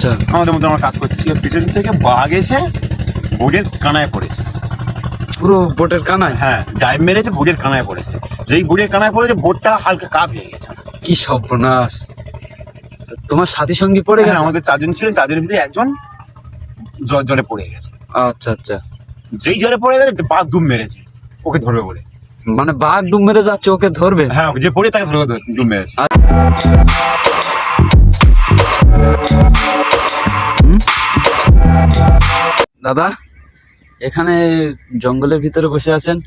আচ্ছা, আমাদের মধ্যে আমরা কাজ করছি, পিছন থেকে বাঘ এসে বোটের কানায় পড়েছে। পুরো বোটের কানায়? হ্যাঁ, ডাইভ মেরেছে, বোটের কানায় পড়েছে। যেই বোটের কানায় পড়েছে, বোটটা হালকা কাপ হয়ে গেছে। কি সর্বনাশ! তোমার সাথী সঙ্গী পড়ে হ্যাঁ, গেছে? আমাদের 4 জন ছিলেন, 4 জনের ভিতরে একজন জলে পড়ে গেছে। আচ্ছা আচ্ছা, যেই জলে পড়ে গেছে, বাঘ ডুব মেরেছে ওকে ধরবে বলে। মানে বাঘ ডুব মেরে যাচ্ছে, ওকে ধরবে? হ্যাঁ, যে পড়ে তাকে ধরবে, ডুব মেরেছে। দাদা, এখানে জঙ্গলের ভিতরে বসে আছেন?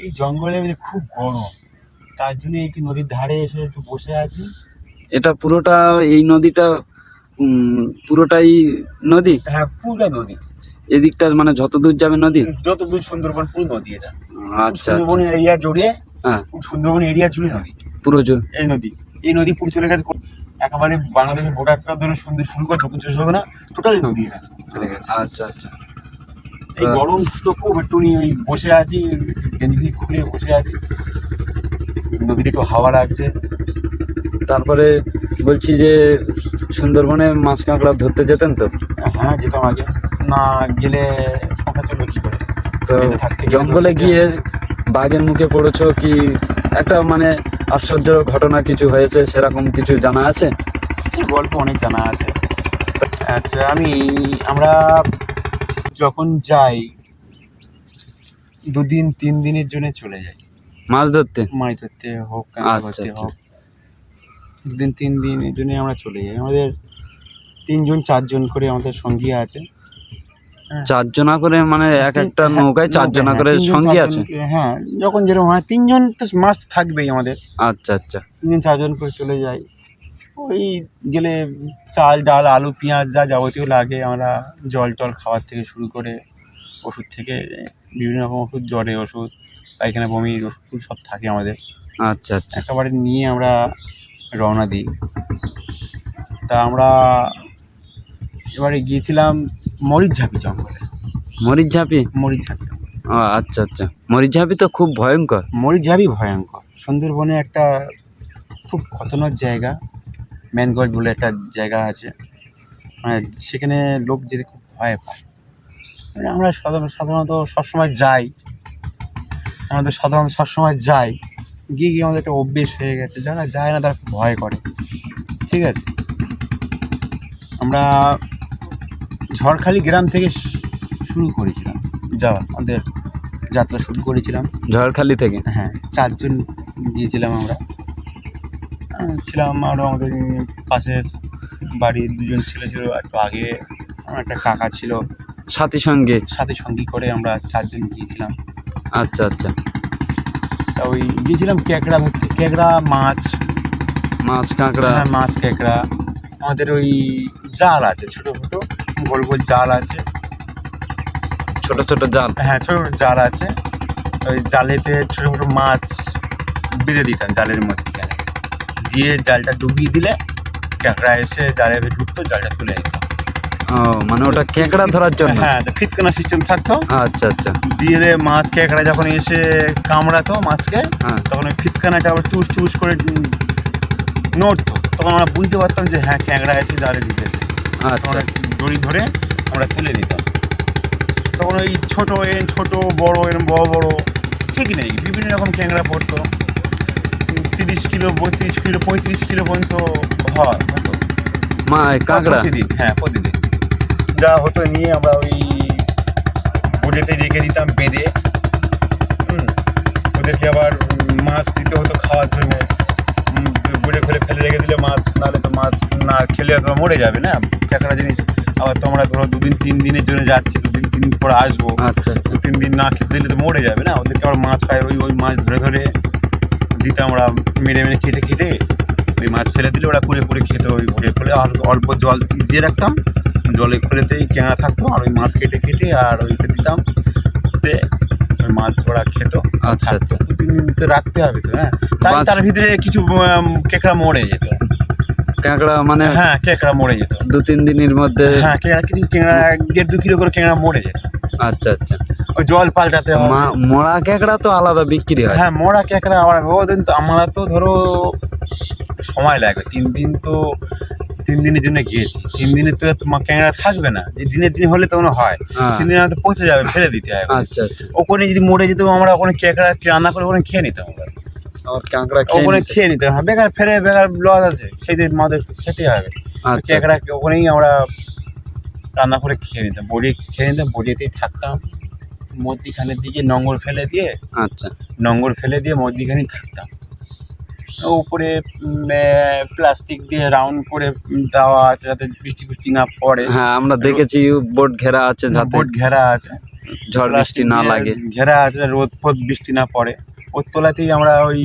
এই জঙ্গলের ভিতরে খুব গরম, তার জন্য একটু নদীর ধারে এসে একটু বসে আছি। এটা পুরোটা, এই নদীটা পুরোটাই নদী? হ্যাঁ, পুরোটা নদী। এদিকটা মানে যত দূর যাবে নদী? যত দূর সুন্দরবন পুরো নদী এটা। আচ্ছা সুন্দরবন আচ্ছা, এরিয়া জুড়ে, হ্যাঁ, সুন্দরবন এরিয়া জুড়ে নদী, পুরো এই নদী পুরো চলে গেছে একেবারে বাংলাদেশের বর্ডারটা ধরে সুন্দর শুরু করে দক্ষিণ চব্বিশ পরগনা টোটালি নদী এটা চলে গেছে। আচ্ছা আচ্ছা। এই গরম তো খুব, একটু ওই বসে আছি, গেঞ্জি খুলে বসে আছি, নদীতে একটু হাওয়া লাগছে। তারপরে বলছি যে সুন্দরবনে মাছ কাঁকড়া ধরতে যেতেন তো? হ্যাঁ, যেতাম আগে, না গেলে সংখ্যা চলবে কি করে। তো বেঁচে থাকতে গেলে জঙ্গলে গিয়ে বাঘের মুখে পড়েছো, কি একটা মানে আশ্চর্য ঘটনা কিছু হয়েছে, সেরকম কিছু জানা আছে? সে গল্প অনেক জানা আছে। আচ্ছা, আমরা যখন যাই 2 দিন 3 দিনের জন্য চলে যাই মাছ ধরতে? মাছ ধরতে হোক, আচ্ছা ধরতে আচ্ছা। হোক, 2 দিন 3 দিনের জন্য আমরা চলে যাই। আমাদের 3 জন 4 জন করে আমাদের সঙ্গী আছে। 4 জনা করে মানে এক একটা নৌকায় 4 জনা করে সঙ্গী আছে? হ্যাঁ, যখন যেরকম হয় 3 জন তো মাছ থাকবেই আমাদের। আচ্ছা আচ্ছা। 3 জন 4 জন করে চলে যাই। ওই গেলে চাল ডাল আলু পেঁয়াজ যা যাবতীয় লাগে, আমরা জল টল খাওয়ার থেকে শুরু করে ওষুধ থেকে বিভিন্ন রকম ওষুধ, জ্বরের ওষুধ, পায়খানা বমির ওষুধ সব থাকে আমাদের। আচ্ছা আচ্ছা। একেবারে নিয়ে আমরা রওনা দিই। তা আমরা এবারে গিয়েছিলাম মরিচঝাপি জঙ্গলে। মরিচঝাপি? মরিচঝাপি, আচ্ছা আচ্ছা। মরিচঝাপি তো খুব ভয়ঙ্কর। মরিচঝাপি ভয়ঙ্কর। সুন্দরবনে একটা খুব খতরনাক জায়গা, ম্যানগ্রোভ বলে একটা জায়গা আছে, মানে সেখানে লোক যেতে খুব ভয় পায়। মানে আমরা সাধারণত সবসময় যাই, গিয়ে আমাদের একটা অভ্যেস হয়ে গেছে। যারা যায় না তারা খুব ভয় করে, ঠিক আছে। আমরা ঝড়খালি গ্রাম থেকে শুরু করেছিলাম যাওয়া, আমাদের যাত্রা শুরু করেছিলাম ঝড়খালি থেকে? হ্যাঁ, 4 জন গিয়েছিলাম আমরা। ছিলাম আরও আমাদের পাশের বাড়ির 2 জন ছেলে ছিল একটু আগে, আমার একটা কাকা ছিল সাথী সঙ্গী করে আমরা 4 জন গিয়েছিলাম। আচ্ছা আচ্ছা। তা ওই গিয়েছিলাম ক্যাঁকড়া ধরতে, ক্যাঁকড়া মাছ কাঁকড়া? হ্যাঁ, মাছ ক্যাঁকড়া। আমাদের ওই জাল আছে, ছোটো ছোটো গোল গোল জাল আছে, ছোট ছোট জাল? হ্যাঁ, ছোটো জাল আছে। ওই জালেতে ছোটো ছোটো মাছ বেঁধে দিতাম জালের মধ্যে, দিয়ে জালটা ডুবিয়ে দিলে ক্যাঁকড়া এসে জালের ঢুকতো, জালটা তুলে নিত। ও, মানে ওটা ক্যাঁকড়া ধরার জন্য? হ্যাঁ, ফিটকানা সিস্টেম থাকতো। আচ্ছা আচ্ছা। দিয়ে মাছ ক্যাঁকড়া যখন এসে কামড়াতো মাছকে, হ্যাঁ, তখন ওই ফিটকানাটা আবার চুস চুস করে নড়তো, তখন আমরা বুঝতে পারতাম যে হ্যাঁ, ক্যাঁকড়া এসে জালে ঢুকেছে। তখন আচ্ছা। দড়ি ধরে আমরা তুলে দিতাম। তখন ওই ছোটো বড়ো, এরকম বড়ো ঠিক নেই, বিভিন্ন রকম ক্যাঁকড়া পড়তো। 30 কিলো 32 কিলো 35 কিলো পর্যন্ত হতো কাঁকড়া? প্রতিদিন যা হতো নিয়ে আমরা ওই বোটেতে রেখে দিতাম বেঁধে। ওদেরকে আবার মাছ দিতে হতো খাওয়ার জন্যে। বোটে খুলে ফেলে রেখে দিলে মাছ, নাহলে তো মাছ না খেলে তো মরে যাবে না ক্যাঁকড়া জিনিস। আবার তোমরা ধরো 2 দিন 3 দিনের জন্য যাচ্ছি, 2 দিন 3 দিন পরে আসবো, আচ্ছা 2-3 দিন না খেতে দিলে তো মরে যাবে না। ওদেরকে আবার মাছ খায়, ওই মাছ ধরে দিতাম আমরা, মেরে কেটে ওই মাছ ফেলে দিলে ওরা পুড়ে খেত। ওই বোটে খুলে অল্প জল দিয়ে রাখতাম, জলে খুলেতেই ক্যাঁকড়া থাকতো, আর ওই মাছ কেটে আর ওইতে দিতাম, ওই মাছ ওরা খেত। আচ্ছা আচ্ছা। 2-3 দিন তো রাখতে হবে তো, হ্যাঁ। তার ভিতরে কিছু ক্যাঁকড়া মরে যেত। ক্যাঁকড়া মানে? হ্যাঁ, ক্যাঁকড়া মরে যেত 2-3 দিনের মধ্যে? হ্যাঁ, কিছু ক্যাঁকড়া 1.5-2 কিলো করে ক্যাঁকড়া মরে যেত। আচ্ছা আচ্ছা। ওই জল পাল্টাতে হবে। মরা ক্যাঁকড়া তো আলাদা বিক্রি হয়? হ্যাঁ, মরা ক্যাঁকড়া আবার ওদিন তো আমরা তো ধরো সময় লাগবে 3 দিন, তো 3 দিনের জন্য গিয়েছি, 3 দিনে তো ক্যাংড়া থাকবে না, যে দিনের দিন হলে তখন হয়, হ্যাঁ। 3 দিনে হয়তো পচে যাবে, ফেলে দিতে হয়। আচ্ছা আচ্ছা। ওখানে যদি মরে যেত আমরা ওখানে ক্যাংড়া রান্না করে ওখানে খেয়ে নিতাম, আমরা আমার কাঁকড়া ওখানে খেয়ে নিতে হবে, বেকার ফেলে বেকার লস আছে, সেই যে আমাদের খেতে হবে। আচ্ছা ক্যাংড়া ওখানেই আমরা রান্না করে খেয়ে নিতাম, খেয়ে নিতাম, বড়িয়েতেই থাকতাম, মধ্যিখানের দিকে নোঙর ফেলে দিয়ে, আচ্ছা নোঙর ফেলে দিয়ে মধ্যিখানেই থাকতাম। উপরে প্লাস্টিক দিয়ে রাউন্ড করে দেওয়া আছে যাতে বৃষ্টি ফৃষ্টি না পড়ে। হ্যাঁ আমরা দেখেছি বোট ঘেরা আছে যাতে বোট ঘেরা আছে, ঝড় বৃষ্টি না প্লাস্টিক লাগে। দিয়ে ঘেরা আছে, রোদ ফোদ বৃষ্টি না পড়ে। ওর তলাতেই আমরা ওই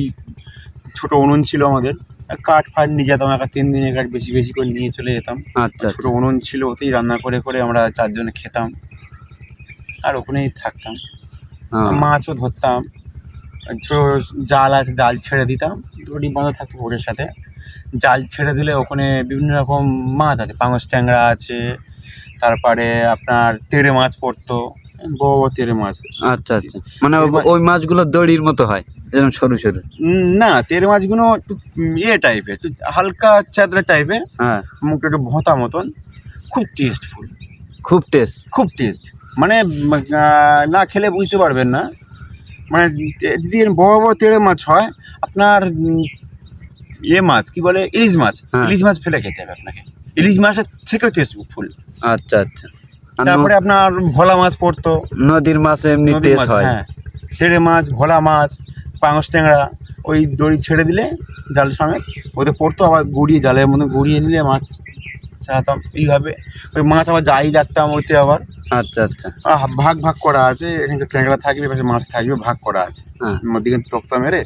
ছোট উনুন ছিল আমাদের, কাঠ ফাট নিয়ে যেতাম, 3 দিনের কাঠ বেশি বেশি করে নিয়ে চলে যেতাম। আচ্ছা ছোট উনুন ছিল, ওতেই রান্না করে করে আমরা 4 জনে খেতাম আর ওখানেই থাকতাম। হ্যাঁ। মাছও ধরতাম, জাল আছে, জাল ছেড়ে দিতাম, দড়ি বাঁধা থাকতো বোটের সাথে, জাল ছেড়ে দিলে ওখানে বিভিন্ন রকম মাছ আছে, পাঙাশ ট্যাংরা আছে, তারপরে আপনার তেড়ে মাছ পড়তো, বড় বড় তেড়ে মাছ। আচ্ছা আচ্ছা, মানে ওই মাছগুলো দড়ির মতো হয় যেরকম সরু সরু? না, তেড়ে মাছগুলো একটু টাইপের, একটু হালকা চাদরা টাইপের, হ্যাঁ, মুখটা একটু ভোঁতা মতন, খুব টেস্টফুল, খুব টেস্ট। খুব টেস্ট, মানে না খেলে বুঝতে পারবেন না। মানে যদি বড় বড় তেড়ে মাছ হয় আপনার, মাছ কি বলে, ইলিশ মাছ, হ্যাঁ। ইলিশ মাছ ফেলে খেতে হবে আপনাকে, ইলিশ মাছের থেকেও টেস্টফুল। আচ্ছা আচ্ছা। আর তারপরে আপনার ভোলা মাছ পড়তো, নদীর মাছ এমনি নদীর টেস্ট মাছ, হয়। হ্যাঁ, তেড়ে মাছ, ভোলা মাছ, পাঙাশ ট্যাংরা, ওই দড়ি ছেড়ে দিলে জাল সমেত ওদের পড়তো, আবার গুড়িয়ে জালের মধ্যে গুড়িয়ে নিলে মাছ ছাড়াতাম। এইভাবে ওই মাছ আবার যাই রাখতাম ওইতে আবার। আচ্ছা আচ্ছা। ভাগ ভাগ করা আছে, এখানে ট্যাংরা থাকবে, পাশে মাছ থাকবে, ভাগ করা আছে, হ্যাঁ। মধ্যিখানে তক্তা মেরে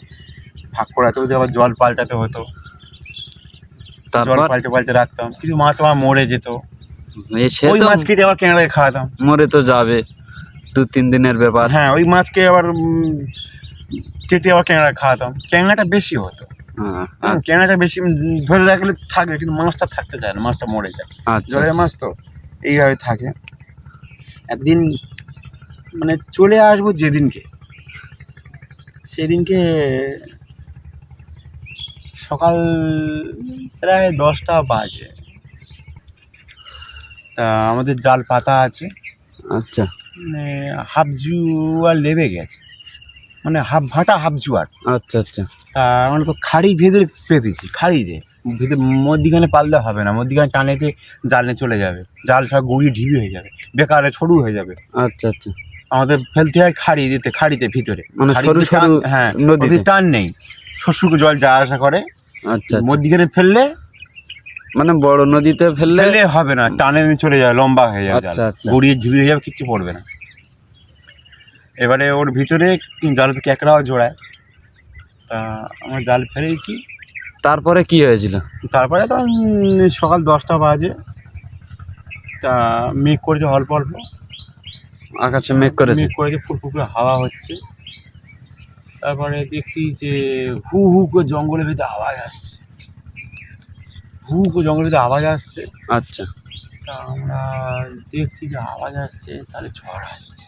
ভাগ করা আছে। ওদের আবার জল পাল্টাতে হতো, জল তারপর পাল্টে পাল্টে রাখতাম, কিছু মাছ আমার মরে যেত, সে ওই তো মাছ কেটে আবার ক্যাংড়াকে খাওয়াতাম। মরে তো যাবে, 2-3 দিনের ব্যাপার। হ্যাঁ, ওই মাছকে আবার কেটে আবার ক্যাংড়া খাওয়াতাম, ক্যাংড়াটা বেশি হতো। হ্যাঁ, ক্যাংড়াটা বেশি ধরে রাখলে থাকবে, কিন্তু মাছটা থাকতে চায় না, মাছটা মরে যায়, আচ্ছা জলের আচ্ছা। মাছ তো এইভাবে থাকে। একদিন মানে চলে আসবো যেদিনকে, সেদিনকে সকাল প্রায় 10টা বাজে, তা আমাদের জাল পাতা আছে, আচ্ছা মানে হাফ জুয়ার লেবে গেছে, মানে হাফ ভাটা হাফ জুয়ার। আচ্ছা আচ্ছা। তা আমরা তো খাড়ি ভেদে পেতেছি, খাড়িতে ভেদে মধ্যিখানে পাললে হবে না, মধ্যিখানে টানেতে জাল নিয়ে চলে যাবে, জাল সব গুড়িয়ে ঢিবি হয়ে যাবে, বেকারে সরু হয়ে যাবে। আচ্ছা আচ্ছা, আমাদের ফেলতে হয় খাড়িতে ভিতরে, মানে খাড়িতে সরু সরু হ্যাঁ, নদীতে নদীর টান নেই, শুষ্ক জল যাওয়া আসা করে। আচ্ছা আচ্ছা। মধ্যিখানে ফেললে মানে বড় নদীতে ফেললে হবে না, টানে নিয়ে চলে যাবে, লম্বা হয়ে যাবে, জাল আচ্ছা আচ্ছা। গুড়িয়ে ঢিবি হয়ে যাবে, কিচ্ছু পড়বে না। এবারে ওর ভিতরে জাল ক্যাঁকড়াও জোড়ায়, তা আমরা জাল ফেলেছি। তারপরে কি হয়েছিল? তারপরে তো সকাল 10টা বাজে, তা মেঘ করেছে অল্প অল্প, আকাশে মেঘ করেছে? মেঘ করেছে, ফুরফুর করে হাওয়া হচ্ছে। তারপরে দেখছি যে হু হু করে জঙ্গলের ভিতরে আওয়াজ আসছে, হু হু করে জঙ্গলের ভিতরে আওয়াজ আসছে। আচ্ছা। তা আমরা দেখছি যে আওয়াজ আসছে, তাহলে ঝড় আসছে,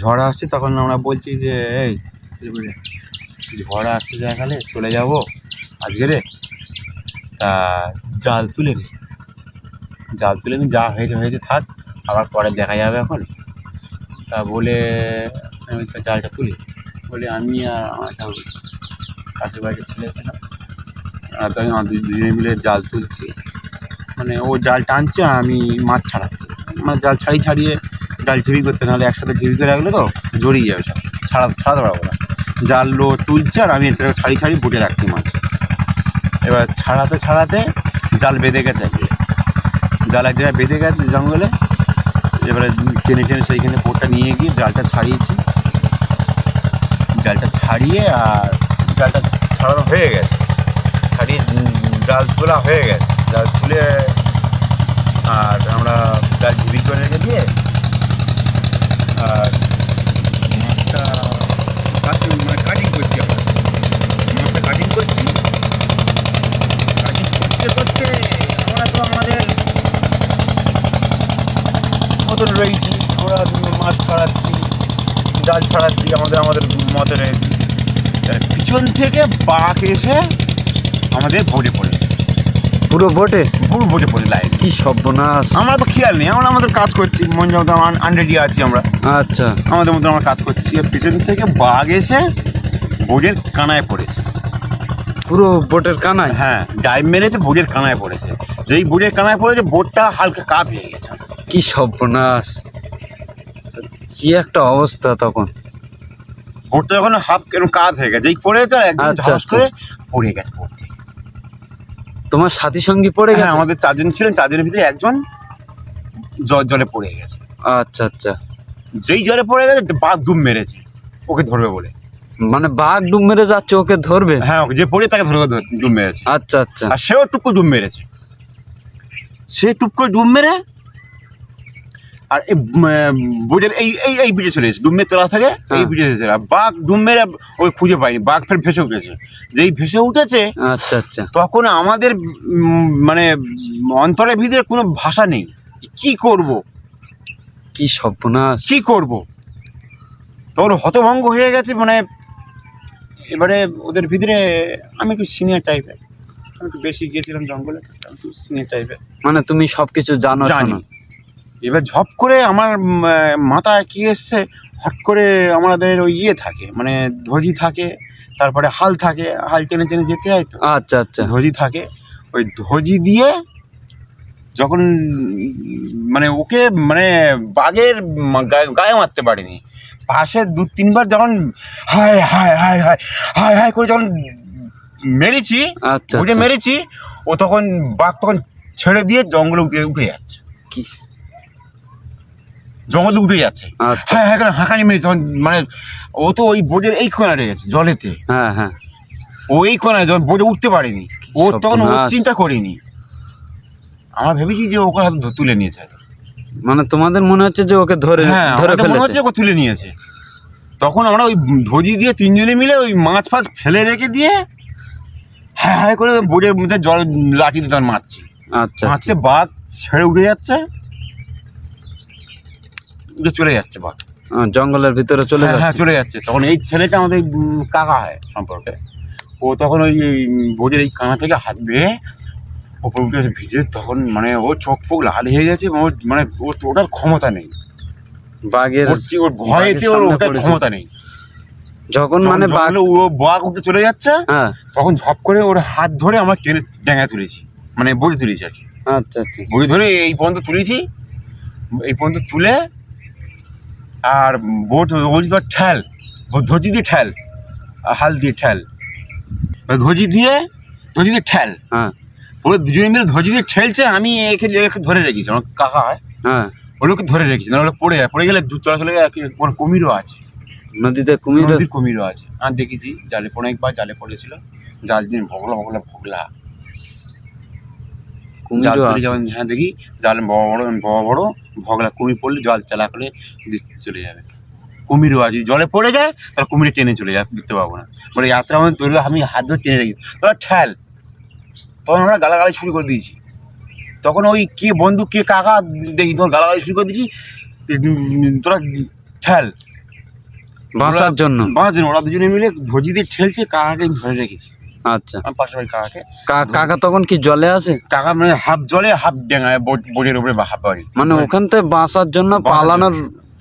ঝড় আসছে। তখন আমরা বলছি যে এই ঝড় আসছে দেখালে চলে যাব আজকে রে, তা জাল তুলে নে, জাল তুলে নিয়ে যা হয়েছে হয়েছে থাক, আবার পরে দেখা যাবে এখন। তা বলে আমি জালটা তুলি, বলে আমি আর আমার একটা পাশের বাড়িতে ছেলে ছিলাম, আর তাই আমাদের দুজনে মিলে জাল তুলছি, মানে ও জাল টানছে আর আমি মাছ ছাড়াচ্ছি, মানে জাল ছাড়িয়ে জাল ঢিবি করতে, নাহলে একসাথে ঢিবি করে রাখলে তো জড়িয়ে যাবে, সব ছাড়াতে পারবো না। জাল লো তুলছে আর আমি এটা ছাড়িয়ে বুটে রাখছি মাছ। এবার ছাড়াতে জাল বেঁধে গেছে, জাল এক জায়গায় বেঁধে গেছে জঙ্গলে। এবারে টেনে সেইখানে পোটটা নিয়ে গিয়ে জালটা ছাড়িয়েছি, জালটা ছাড়িয়ে আর জালটা ছাড়ানো হয়ে গেছে, ছাড়িয়ে জাল তোলা হয়ে গেছে, জাল তুলে আর আমরা জাল ঢিবি করে রেখে দিয়ে আর মাছটা মানে কাটিং করছি, আমরা মাছটা কাটিং করছি, করতে আমরা তো আমাদের মতন রয়েছি, আমরা মাছ ছাড়াচ্ছি, জাল ছাড়াচ্ছি, আমাদের মতে রয়েছি। পিছন থেকে বাঘ এসে আমাদের ভরে পড়েছে, পুরো বোটে? পুরো বোটে পড়ে লাইন। কি সর্বনাশ! আমরা তো খেয়াল নেই, আমরা আমাদের কাজ করছি, মন যেমন আনরেডি আছি আমরা, আচ্ছা, আমাদের মধ্যে আমরা কাজ করছি। আর পিছন থেকে বাঘ এসে বোটের কানায় পড়েছে। পুরো বোটের কানায়? হ্যাঁ, ডাইভ মেরেছে, বোটের কানায় পড়েছে। যেই বোটের কানায় পড়েছে, বোটটা হালকা কাত হয়ে গেছে। কি সর্বনাশ! কি একটা অবস্থা তখন! বোটটা যখন হাফ কেরম কাত হয়ে গেছে, যেই পড়েছে একদম আচ্ছা, ঝাঁস আচ্ছা। করে পড়ে গেছে বোট থেকে। তোমার সাথী সঙ্গী পড়ে হ্যাঁ, গেছে? আমাদের 4 জন ছিলেন, 4 জনের ভিতরে একজন জলে পড়ে গেছে। আচ্ছা, আচ্ছা। যেই জলে পড়ে গেছে, বাঘ ডুব মেরেছে ওকে ধরবে বলে। মানে বাঘ ডুব মেরে যাচ্ছে, ওকে ধরবে? হ্যাঁ, ওকে যে পড়ে তাকে ধরবে, ডুব মেরেছে। আচ্ছা, আচ্ছা। আর সেও টুক করে ডুব মেরেছে। সে টুক করে ডুব মেরে আর এই বোটের এই ব্রিজে চলে এসেছে, ডুব মেরে তোলা থাকে এই হ্যাঁ। ব্রিজে এসেছে। আর বাঘ ডুব মেরে ওই খুঁজে পায়নি, বাঘ ফের ভেসে উঠেছে। যেই ভেসে উঠেছে, আচ্ছা, আচ্ছা। তখন আমাদের মানে অন্তরের ভিতরে কোনো ভাষা নেই, কি করব কি সর্বনাশ! কি করব। তখন হতভঙ্গ হয়ে গেছে। মানে এবারে ওদের ভিতরে আমি একটু সিনিয়র টাইপের, আমি একটু বেশি গিয়েছিলাম জঙ্গলে, আমি একটু সিনিয়র টাইপের, মানে তুমি সবকিছু জানো? জানি। শোনো। এবার ঝপ করে আমার মাথায় কি এসছে, হট করে আমাদের ওই ইয়ে থাকে, মানে ধজি থাকে, তারপরে হাল থাকে, হাল টেনে টেনে যেতে হয় তো, আচ্ছা, আচ্ছা। ধজি থাকে। ওই ধজি দিয়ে যখন মানে ওকে মানে বাঘের গায়ে মারতে পারিনি, পাশে 2-3 বার যখন হায় হায় হায় হায় হায় হায় করে যখন মেরেছি, আচ্ছা, উঠে আচ্ছা। মেরেছি, ও তখন বাঘ তখন ছেড়ে দিয়ে জঙ্গলে উঠে যাচ্ছে, কি? জঙ্গলে উঠে যাচ্ছে। আচ্ছা। হ্যাঁ হ্যাঁ, হাঁকানি মেরেছে তখন। মানে ও তো ওই বোটের এই কোনায় রয়েছে জলেতে, হ্যাঁ, হ্যাঁ। ও এই কোনায় যখন বোটে উঠতে পারেনি, ও তখন ও সর্বনাশ। চিন্তা করিনি। আমরা ভেবেছি যে ওকে হয়তো তুলে নিয়েছে হয়তো। মানে তোমাদের মনে হচ্ছে যে ওকে ধরে হ্যাঁ, ধরে আমাদের মনে হচ্ছে ফেলেছে? ওকে তুলে নিয়েছে। তখন আমরা ওই ধজি দিয়ে 3 জনে মিলে ওই মাছ ফাছ ফেলে রেখে দিয়ে হ্যাঁ হ্যাঁ করে বোটের মধ্যে জল লাঠি দিয়ে তখন মারছি। আচ্ছা, মারতে আচ্ছা। বাঘ ছেড়ে উঠে যাচ্ছে, উঠে চলে যাচ্ছে বাঘ। জঙ্গলের ভিতরে চলে হ্যাঁ হ্যাঁ, যাচ্ছে? চলে যাচ্ছে। তখন এই ছেলেটা আমাদের কাকা হয় সম্পর্কে, ও তখন ওই বোটের এই কানা থেকে হাত বেয়ে ওপরে উঠে এসে ভিজে, তখন মানে ও চোখ ফোক লাল হয়ে গেছে। ওর মানে ওটার ক্ষমতা নেই, বাঘের ওর ভয়েতে ওর সামনে ওটার পড়েছে। ক্ষমতা নেই। যখন মানে মানে বাঘ, ও বাঘ উঠে চলে যাচ্ছে, হ্যাঁ। তখন ঝপ করে ওর হাত ধরে আমরা টেনে ডেঙায় তুলেছি, মানে বড়ি তুলেছি আর কি। আচ্ছা, আচ্ছা। বড়ি ধরে এই পর্যন্ত তুলেছি, এই পর্যন্ত তুলে আর বোট বলছি তোর ঠেল, ধজি দিয়ে ঠেল, হাল দিয়ে ঠেল, ধজি দিয়ে ঠেল। হ্যাঁ, ওরা দুজনে মিলে ধজি দিয়ে ঠেলছে, আমি একে ধরে রেখেছি, আমার কাকা হয়, হ্যাঁ। ওগুলোকে ধরে রেখেছি, না ওগুলো পড়ে যায়, পড়ে গেলে চলা চলে যায়। কোনো কুমিরও আছে, নদীতে কুমির? নদীর কুমিরও আছে, আর দেখেছি জালে অনেকবার জালে পড়েছিল, জাল দিন ভগলা ভগলা জাল কুমিরও তুলে আছে? যেমন, হ্যাঁ দেখি জাল বড় বড় ভগলা কুমির পড়লে জল চালা করে চলে যাবে। কুমিরও আছে, জলে পড়ে যায় তাহলে কুমিরে টেনে চলে যায়, দেখতে পাবো না। মানে যাত্রা আমাদের ধরলে আমি হাত ধরে টেনে রেখেছি, তোরা ঠেল। তখন আমরা গালাগালি শুরু করে দিয়েছি। তখন ওই কে বন্ধু কে কাকা দেখি তখন গালাগালি শুরু করে দিয়েছি, তোরা ঠেল বাঁচার জন্য? বাঁচেন। ওরা দুজনে মিলে ধজি দিয়ে ঠেলছে, কাকাকে ধরে রেখেছি, আচ্ছা। আমার পাশের বাড়ির কাকাকে। কাকা তখন কি জলে আছে? কাকা মানে হাফ জলে হাফ ডেঙায়, বোটের উপরে হাফ বাড়ি, মানে ওখান থেকে বাঁচার জন্য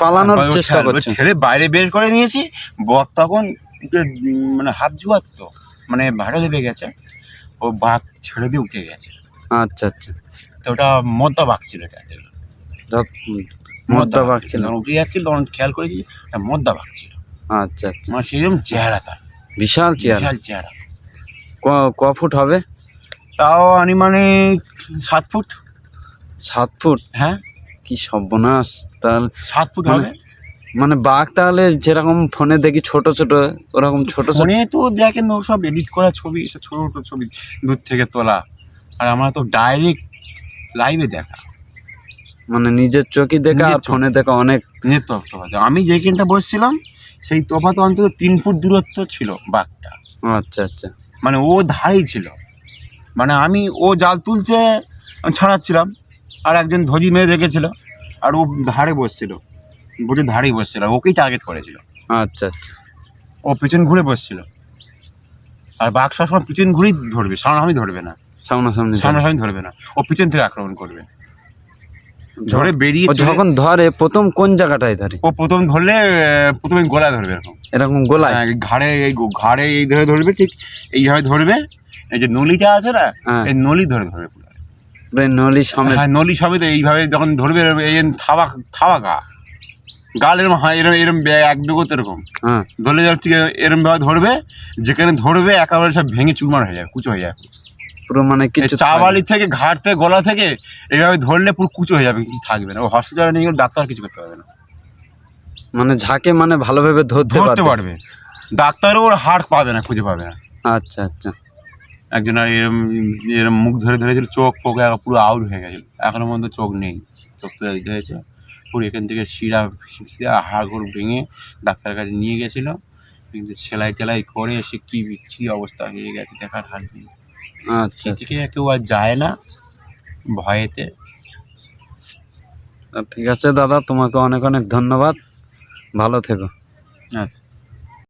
পালানোর চেষ্টা করছে? ঠেলে বাইরে বের করে নিয়েছি। বক তখন মানে হাফ জুয়ার তো, মানে ভাড়া লেগে গেছে, ও বাঘ ছেড়ে দিয়ে উঠে গেছে। আচ্ছা, আচ্ছা। তো ওটা মদ্দা বাঘ ছিল, এটা মদ্দা বাঘ ছিল? যখন উঠে যাচ্ছিল তখন খেয়াল করেছি মদ্দা বাঘ ছিল। আচ্ছা, আচ্ছা। মানে সেরকম চেহারা তার, বিশাল চেয়ার? বিশাল চেহারা। ক ফুট হবে? তাও আনুমানিক 7 ফুট। 7 ফুট? হ্যাঁ, কি সর্বনাশ! তাহলে 7 ফুট হবে। মানে বাঘ তাহলে যেরকম ফোনে দেখি ছোট ছোট, ওরকম ছোট ছোট? ফোনে তো দেখেন ও সব এডিট করা ছবি, এসব ছোট ছোট ছবি দূর থেকে তোলা, আর আমরা তো ডাইরেক্ট লাইভে দেখা, মানে নিজের চোখে দেখা নিজের আর ফোনে দেখা অনেক নিজের তফাৎ। আমি যেখানটা বসছিলাম সেই তফাৎ অন্তত 3 ফুট দূরত্ব ছিল বাঘটা। আচ্ছা, আচ্ছা। মানে ও ধারেই ছিল, মানে ও জাল তুলছে, আমি ছাড়াচ্ছিলাম, আর একজন ধজি মেরে রেখেছিল, আর ও ধারে বসছিল, বোটের ধারেই বসছিল, আর ওকেই টার্গেট করেছিল। আচ্ছা, আচ্ছা। ও পিছন ঘুরে বসছিল, আর বাঘ সবসময় পিছন ঘুরেই ধরবে, সামনাসামনি ধরবে না, সামনাসামনি সামনাসামনি ধরবে না, ও পিছন থেকে আক্রমণ করবে। ধরে বেরিয়ে ও যখন ধরে প্রথম কোন জায়গাটায় ধরে? ও প্রথম ধরলে প্রথমে গলায় ধরবে, এরকম গোলায়? ঘাড়ে, ঘাড়ে এই ধরে ধরবে, ঠিক এইভাবে ধরবে। এই যে নলিটা আছে না, এই নলি ধরে ধরবে পুরো, নলি সমেত। হ্যাঁ নলি সমেত এইভাবে যখন ধরবে, এই থাবা গাল এরকম হয়, এরম এক বিগত এরকম ধরলে ঠিক এরম ভাবে ধরবে, যেখানে ধরবে একেবারে সব ভেঙে চুরমার হয়ে যাবে, কুচো হয়ে যাবে পুরো। মানে কিছু চাবালি থেকে, ঘাট থেকে, গলা থেকে এইভাবে ধরলে পুরো কুচো হয়ে যাবে, কিছু থাকবে না। ও হসপিটালে নিয়ে গেলে ডাক্তার কিছু করতে পারবে না। মানে ঝাঁকে মানে ভালোভাবে ধরতে পারবে, ডাক্তারও ওর হাড় পাবে না, খুঁজে পাবে না। আচ্ছা আচ্ছা। একজন এরম এরম মুখ ধরে ধরেছিল, চোখ ফোক পুরো আউট হয়ে গেছিল, এখনো পর্যন্ত চোখ নেই, চোখ তো দিতে হয়েছে পুরো। এখান থেকে শিরা হাড় গোড় ভেঙে ডাক্তারের কাছে নিয়ে গেছিলো, কিন্তু সেলাই টেলাই করে এসে কী বিচ্ছিরি অবস্থা হয়ে গেছে দেখার হার নেই। আচ্ছা, থেকে কেউ আর যায় না ভয়েতে। ঠিক আছে দাদা, তোমাকে অনেক অনেক ধন্যবাদ, ভালো থেকো। আচ্ছা।